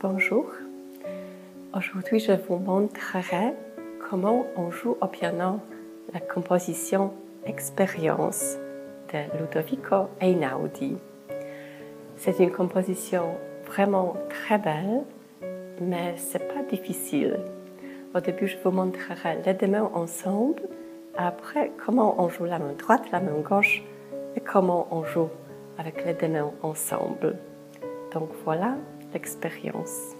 Bonjour, aujourd'hui je vous montrerai comment on joue au piano la composition Expérience de Ludovico Einaudi. C'est une composition vraiment très belle, mais c'est pas difficile. Au début je vous montrerai les deux mains ensemble, après comment on joue la main droite, la main gauche et comment on joue avec les deux mains ensemble. Donc voilà l'expérience.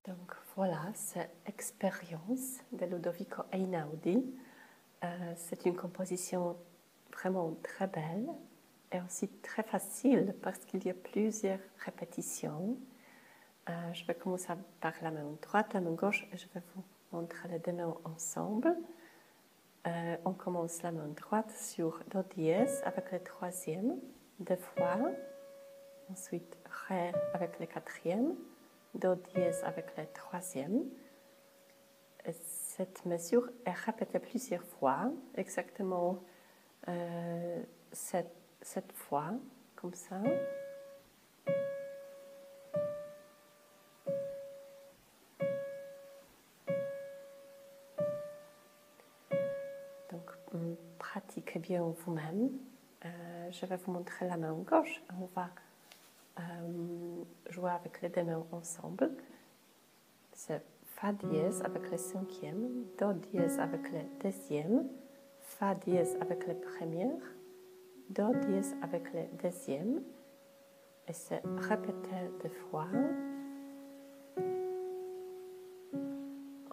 Donc voilà, c'est Expérience de Ludovico Einaudi. C'est une composition vraiment très belle et aussi très facile parce qu'il y a plusieurs répétitions. Je vais commencer par la main droite, la main gauche et je vais vous montrer les deux mains ensemble. On commence la main droite sur Do dièse avec le troisième, deux fois. Ensuite Ré avec le quatrième. Do dièse avec le troisième. Cette mesure est répétée plusieurs fois, exactement 7 fois, comme ça. Donc, pratiquez bien vous-même. Je vais vous montrer la main gauche. On va jouer avec les deux mains ensemble. C'est Fa dièse avec le cinquième, Do dièse avec le deuxième, Fa dièse avec le premier, Do dièse avec le deuxième, et c'est répété deux fois.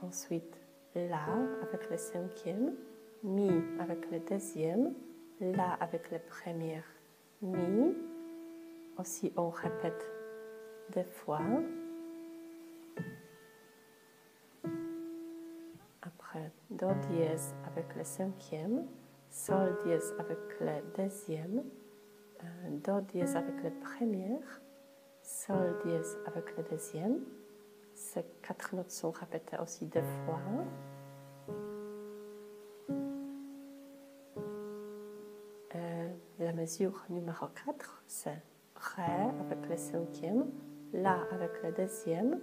Ensuite, La avec le cinquième, Mi avec le deuxième, La avec le premier, Mi. Aussi, on répète deux fois. Après, Do dièse avec le cinquième, Sol dièse avec le deuxième, Do dièse avec la première, Sol dièse avec le deuxième. Ces 4 notes sont répétées aussi 2 fois. La mesure numéro 4, c'est Ré avec le cinquième, La avec le deuxième,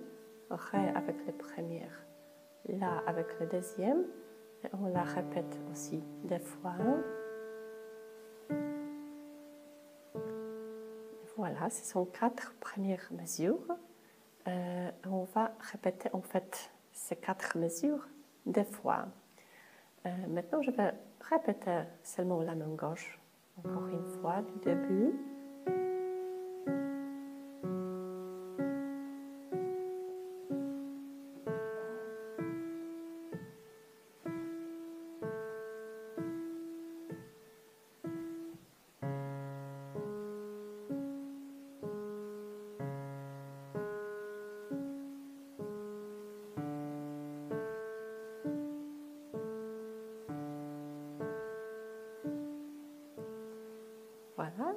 Ré avec le premier, La avec le deuxième, et on la répète aussi 2 fois. Voilà, ce sont 4 premières mesures. On va répéter en fait ces 4 mesures 2 fois. Maintenant, je vais répéter seulement la main gauche, encore une fois, du début. Voilà,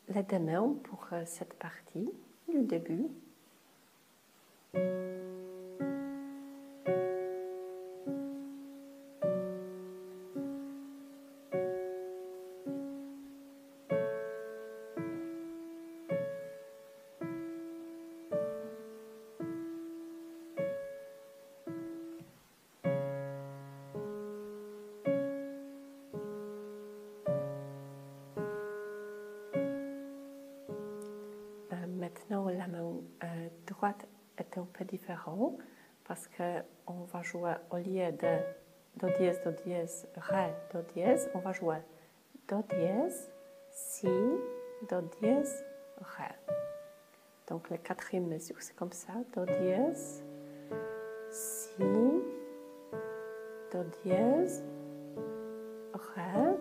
les deux mains pour cette partie, du début. Maintenant, la main droite est un peu différente parce qu'on va jouer au lieu de Do dièse, Ré, Do dièse, on va jouer Do dièse, Si, Do dièse, Ré. Donc la quatrième mesure, c'est comme ça, Do dièse, Si, Do dièse, Ré.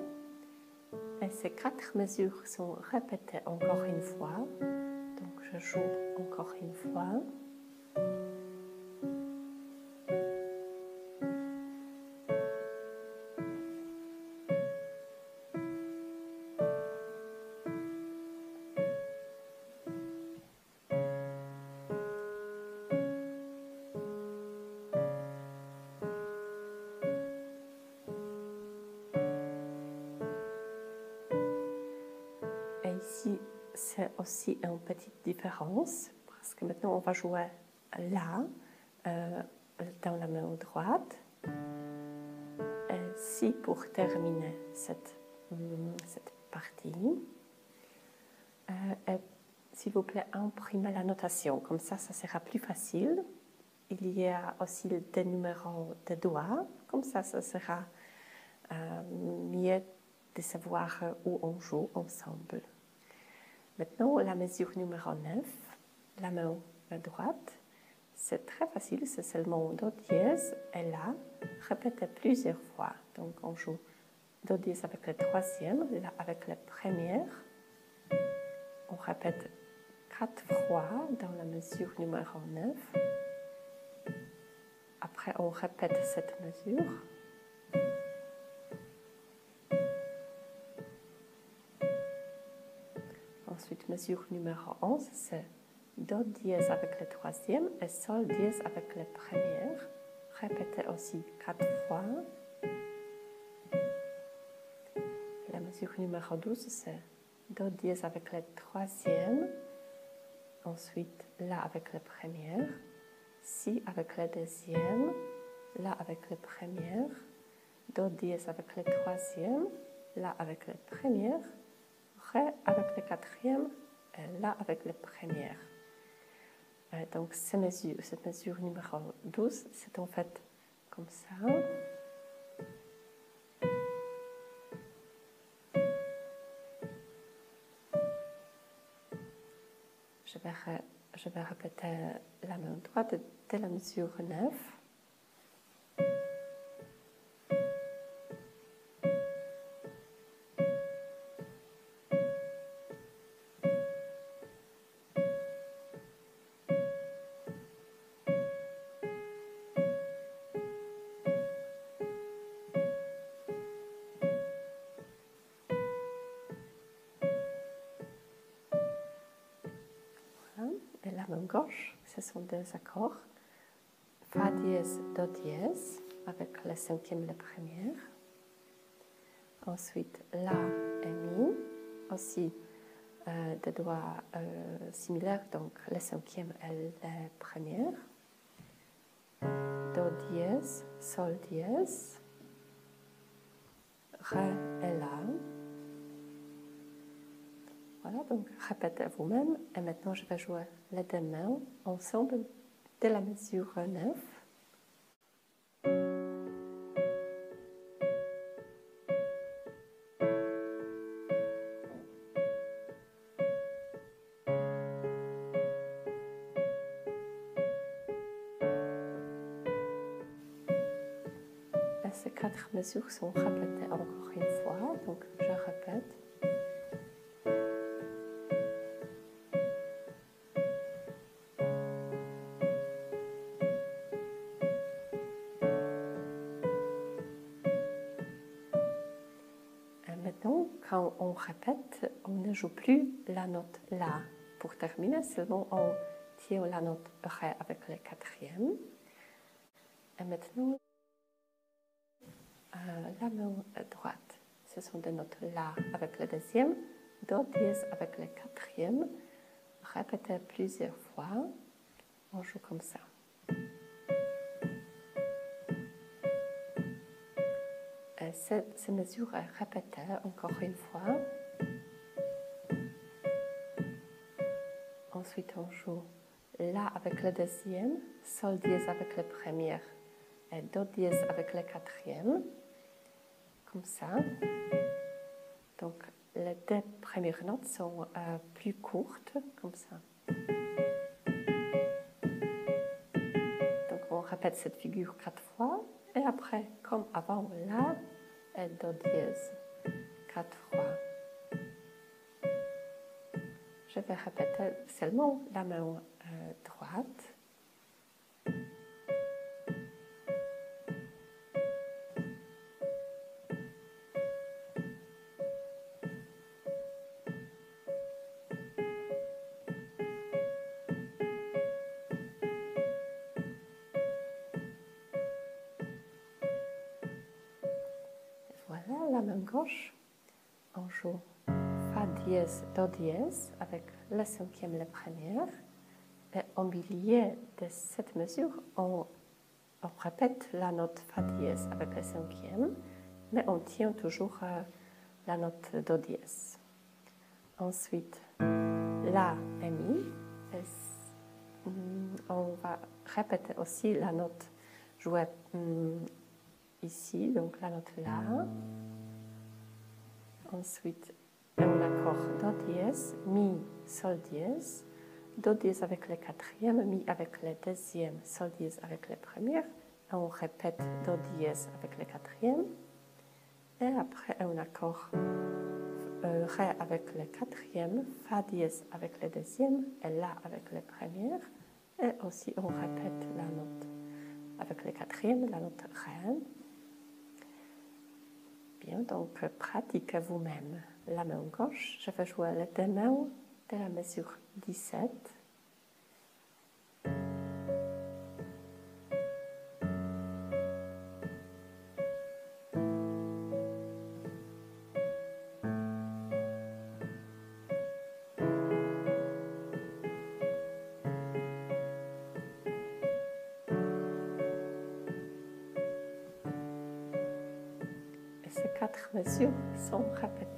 Et ces 4 mesures sont répétées encore une fois. Donc je joue encore une fois. Et ici, c'est aussi une petite différence parce que maintenant on va jouer là, dans la main droite. Et si pour terminer cette partie, s'il vous plaît, imprimez la notation, comme ça sera plus facile. Il y a aussi des numéros de doigts, comme ça sera mieux de savoir où on joue ensemble. Maintenant, la mesure numéro 9, la main droite, c'est très facile, c'est seulement Do dièse et La, répétez plusieurs fois. Donc on joue Do dièse avec le troisième, La avec la première. On répète 4 fois dans la mesure numéro 9. Après, on répète cette mesure. Ensuite, mesure numéro 11, c'est Do dièse avec le troisième et Sol dièse avec la première. Répétez aussi 4 fois. La mesure numéro 12, c'est Do dièse avec le troisième. Ensuite, La avec la première. Si avec la deuxième. La avec la première. Do dièse avec le troisième. La avec la première. Ré avec le quatrième. Et La avec la première. Donc, cette mesure numéro 12, c'est en fait comme ça. Je vais répéter la main droite de la mesure 9. main gauche, ce sont deux accords. Fa dièse, Do dièse, avec la cinquième, la première. Ensuite, La et Mi, aussi des doigts similaires, donc la cinquième et la première. Do dièse, Sol dièse, Ré et La. Voilà, donc répétez vous-même. Et maintenant, je vais jouer les deux mains ensemble de la mesure 9. Et ces 4 mesures sont répétées encore une fois, donc je répète. Maintenant, quand on répète, on ne joue plus la note La. Pour terminer, seulement on tient la note Ré avec le quatrième. Et maintenant, la main droite, ce sont des notes La avec le deuxième, Do dièse avec le quatrième. Répétez plusieurs fois, on joue comme ça. Ces mesures est répétée encore une fois. Ensuite, on joue La avec le deuxième, Sol dièse avec la première et Do dièse avec le quatrième, comme ça. Donc, les deux premières notes sont plus courtes, comme ça. Donc, on répète cette figure 4 fois et après, comme avant, La et Do dièse 4 fois. Je vais répéter seulement la main droite. Voilà, la main gauche, on joue Fa dièse, Do dièse avec la cinquième, la première. Et au milieu de cette mesure, on répète la note Fa dièse avec la cinquième, mais on tient toujours la note Do dièse. Ensuite, La et Mi. Et on va répéter aussi la note jouée ici, donc la note La. Ensuite, un accord Do dièse, Mi, Sol dièse, Do dièse avec le quatrième, Mi avec le deuxième, Sol dièse avec le premier. Et on répète Do dièse avec le quatrième. Et après, un accord Ré avec le quatrième, Fa dièse avec le deuxième et La avec le premier. Et aussi, on répète la note avec le quatrième, la note Ré. Bien, donc pratiquez vous-même la main gauche. Je vais jouer les deux mains de la mesure 17. Et ces 4 mesures sont répétées.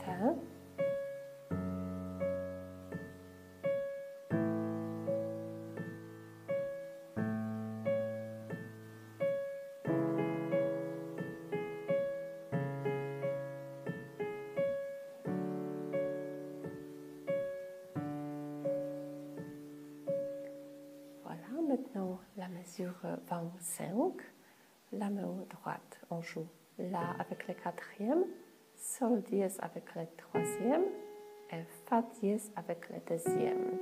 Voilà, maintenant la mesure 25, la main droite, on joue La avec le quatrième, Sol dièse avec le troisième et Fa dièse avec le deuxième.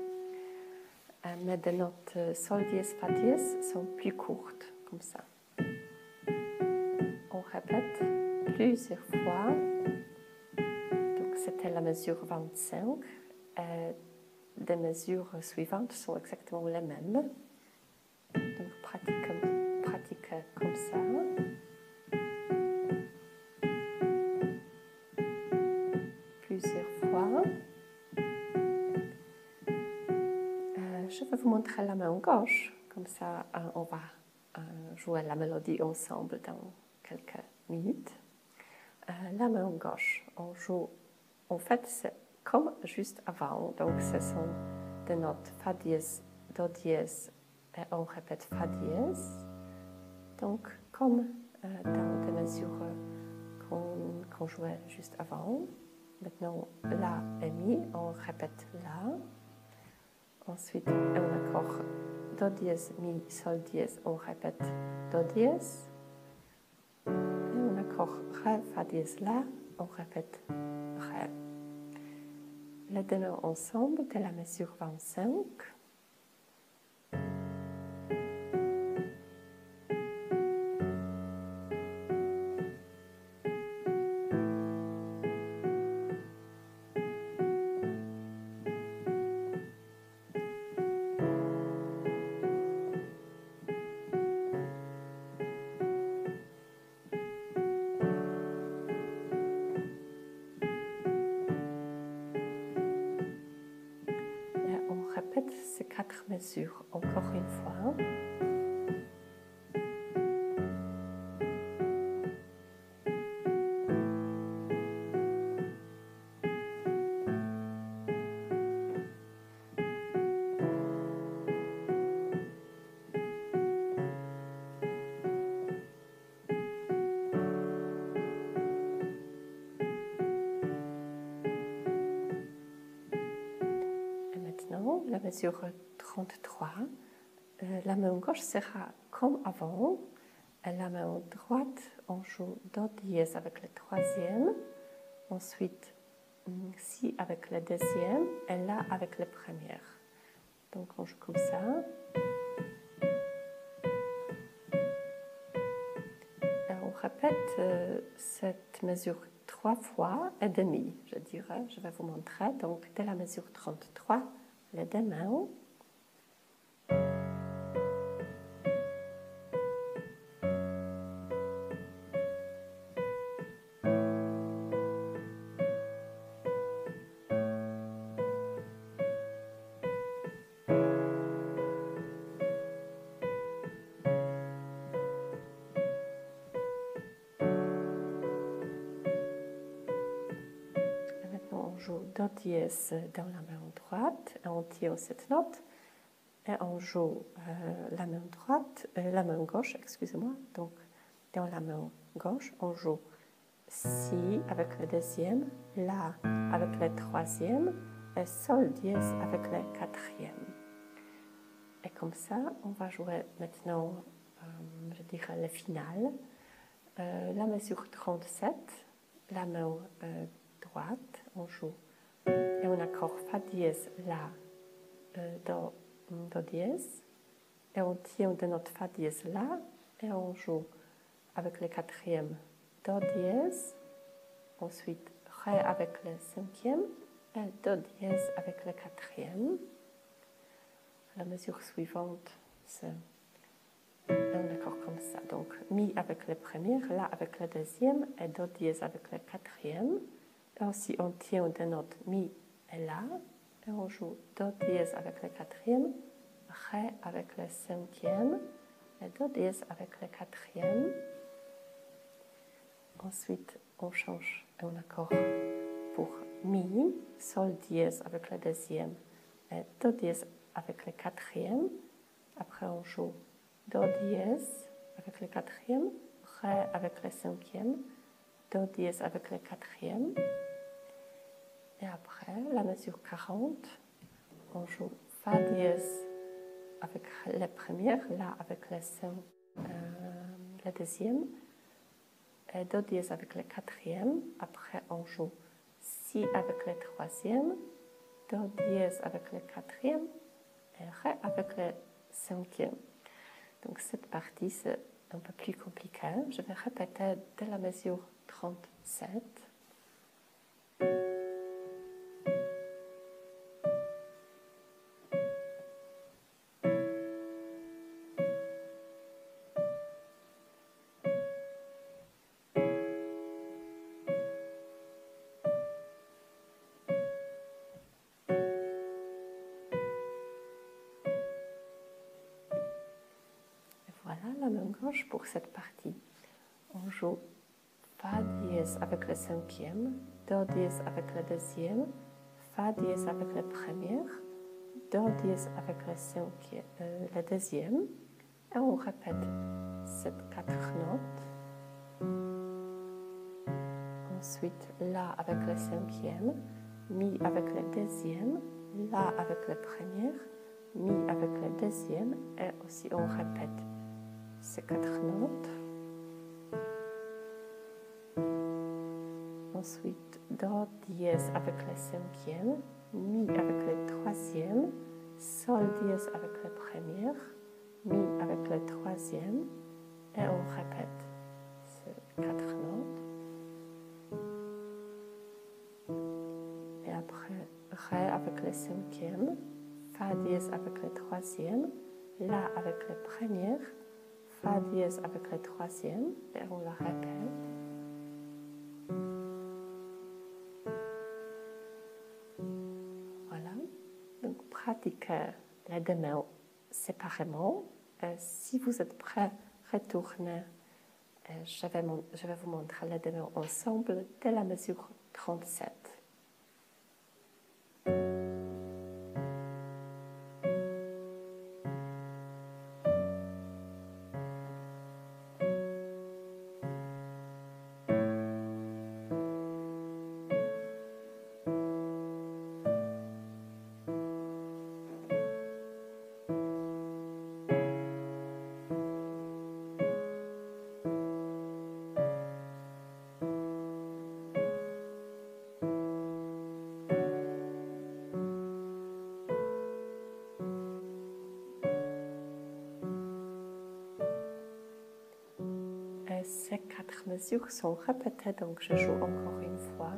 Mais les notes Sol dièse, Fa dièse sont plus courtes, comme ça. On répète plusieurs fois. Donc c'était la mesure 25. des mesures suivantes sont exactement les mêmes. Donc pratique comme ça. Plusieurs fois. Je vais vous montrer la main gauche, comme ça on va jouer la mélodie ensemble dans quelques minutes. La main gauche, on joue, en fait c'est comme juste avant, donc ce sont des notes Fa dièse, Do dièse et on répète Fa dièse. Donc comme dans des mesures qu'on jouait juste avant. Maintenant La et Mi, on répète La. Ensuite, un accord Do dièse, Mi, Sol dièse, on répète Do dièse. Et un accord Ré, Fa dièse, La, on répète Ré. Les deux mains ensemble de la mesure 25. Répète ces 4 mesures encore une fois. Et maintenant, la mesure 33. La main gauche sera comme avant. Et la main droite, on joue Do dièse avec le troisième. Ensuite, Si avec le deuxième et La avec le premier. Donc on joue comme ça. Et on répète cette mesure 3 fois et demi, je dirais. Je vais vous montrer. Donc dès la mesure 33, les deux mains. On joue Do dièse dans la main droite et on tire cette note et on joue la main gauche, excusez-moi. Donc dans la main gauche, on joue Si avec le deuxième, La avec le troisième et Sol dièse avec le quatrième. Et comme ça, on va jouer maintenant, je dirais, le final. La mesure 37, la main droite, on joue et on accorde Fa dièse, La, Do dièse, et on tient de notre Fa dièse là, et on joue avec le quatrième Do dièse, ensuite Ré avec le cinquième, et Do dièse avec le quatrième. La mesure suivante, c'est un accord comme ça. Donc Mi avec le premier, La avec le deuxième, et Do dièse avec le quatrième. Et aussi on tient des notes Mi et La, et on joue Do dièse avec le quatrième, Ré avec le cinquième, et Do dièse avec le quatrième. Ensuite, on change un accord pour Mi, Sol dièse avec le deuxième, et Do dièse avec le quatrième. Après, on joue Do dièse avec le quatrième, Ré avec le cinquième, Do dièse avec le quatrième. Et après, la mesure 40, on joue Fa dièse avec la première, La avec la deuxième, et Do dièse avec le quatrième. Après, on joue Si avec le troisième, Do dièse avec le quatrième, et Ré avec le cinquième. Donc cette partie, c'est un peu plus compliqué. Je vais répéter dès la mesure 37. gauche pour cette partie. On joue Fa dièse avec le cinquième, Do dièse avec le deuxième, Fa dièse avec la première, Do dièse avec le deuxième, et on répète ces 4 notes. Ensuite, La avec le cinquième, Mi avec le deuxième, La avec la première, Mi avec le deuxième, et aussi on répète ces 4 notes. Ensuite, Do dièse avec le cinquième, Mi avec le troisième, Sol dièse avec la première, Mi avec le troisième, et on répète ces 4 notes. Et après, Ré avec le cinquième, Fa dièse avec le troisième, La avec la première, Fa dièse avec le troisième, et on la répète. Voilà. Donc, pratiquez les deux mains séparément. Si vous êtes prêts, retournez. Je vais vous montrer les deux mains ensemble dès la mesure 37. Ces 4 mesures sont répétées, donc je joue encore une fois.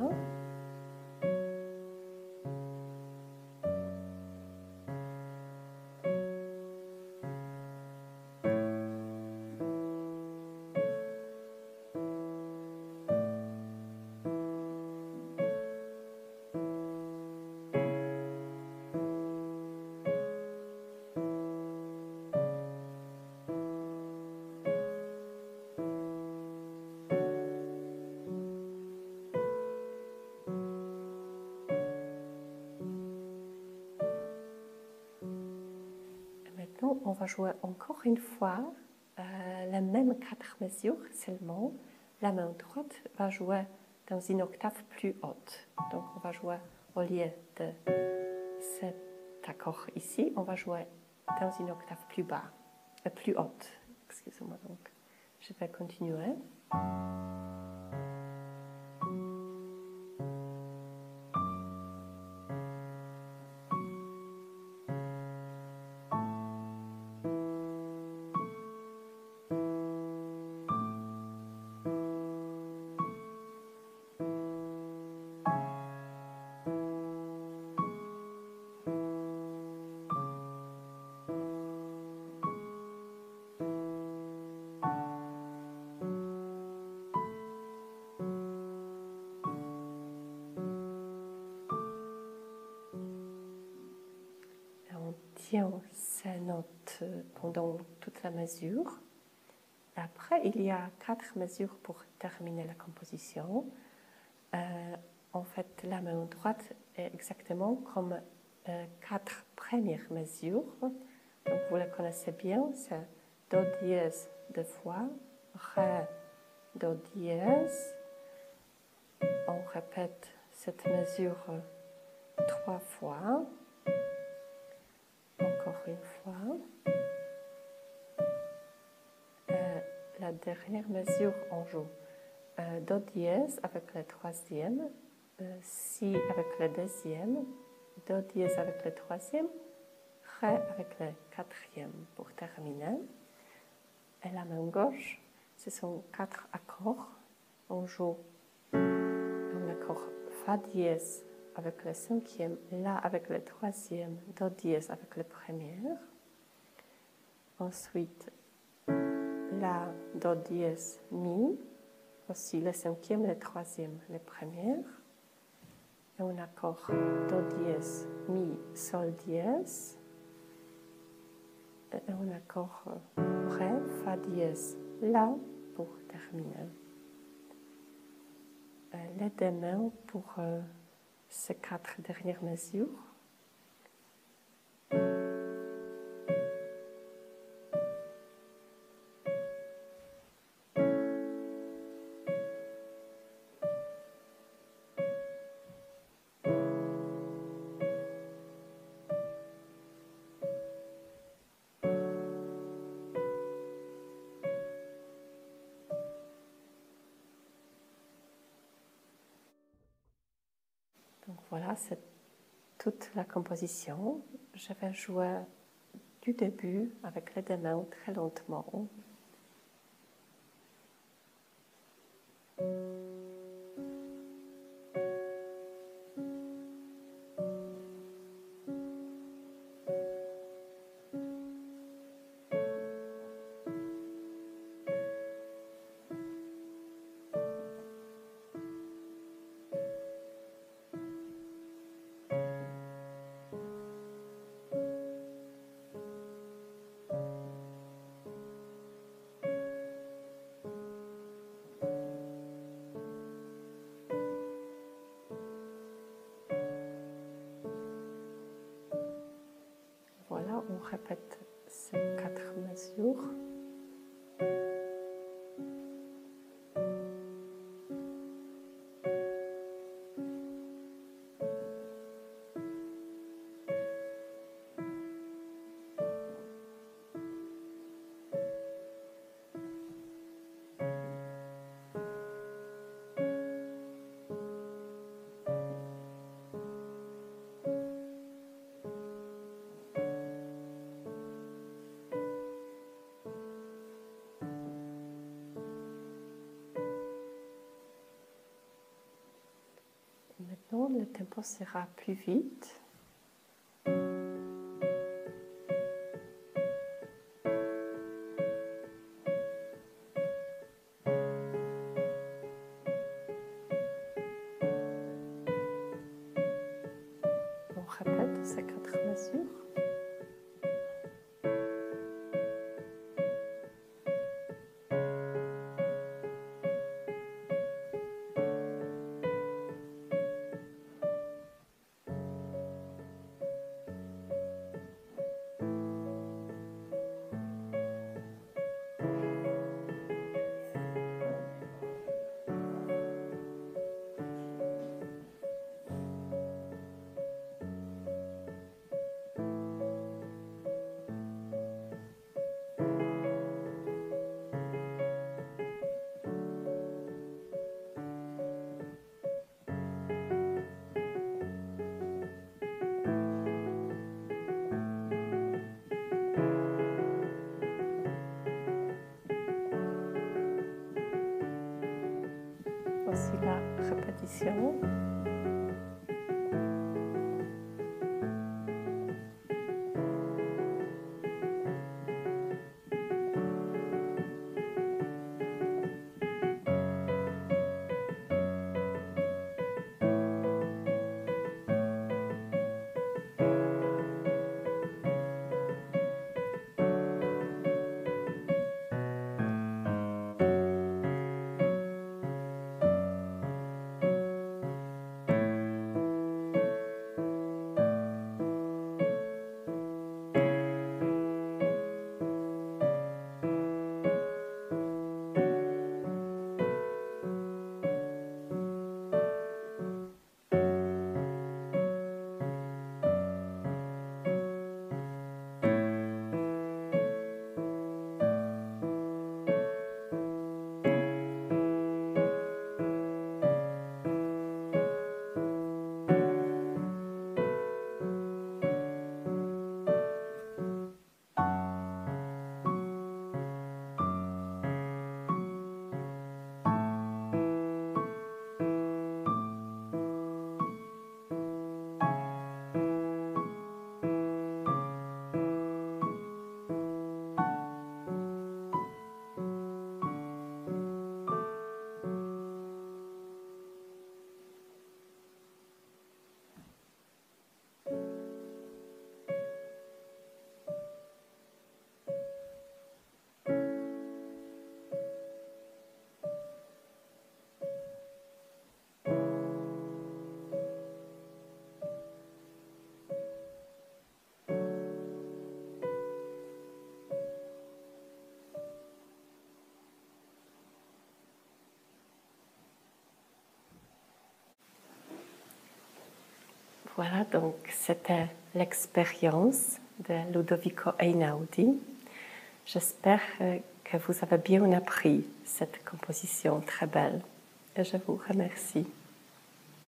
Maintenant, on va jouer encore une fois la même 4 mesures, seulement la main droite va jouer dans une octave plus haute. Donc, on va jouer au lieu de cet accord ici, on va jouer dans une octave plus bas, plus haute. Excusez-moi, donc je vais continuer. Ces notes pendant toute la mesure. Après, il y a 4 mesures pour terminer la composition. En fait, la main droite est exactement comme 4 premières mesures. Donc, vous la connaissez bien, c'est Do dièse 2 fois, Ré, Do dièse. On répète cette mesure 3 fois. Encore une fois. La dernière mesure, on joue Do dièse avec le troisième, Si avec le deuxième, Do dièse avec le troisième, Ré avec le quatrième pour terminer. Et la main gauche, ce sont 4 accords. On joue un accord Fa dièse avec le cinquième, La avec le troisième, Do dièse avec le premier. Ensuite, La, Do dièse, Mi, aussi le cinquième, le troisième, le premier. Et un accord Do dièse, Mi, Sol dièse. un accord ré, fa dièse, la pour terminer. Les deux mains pour ces 4 dernières mesures. Donc voilà, c'est toute la composition. Je vais jouer du début avec les deux mains très lentement. Voilà, on répète ces 4 mesures. Maintenant, le tempo sera plus vite. On répète ces 4 mesures. Voici la répétition. Voilà, donc c'était l'expérience de Ludovico Einaudi. J'espère que vous avez bien appris cette composition très belle et je vous remercie.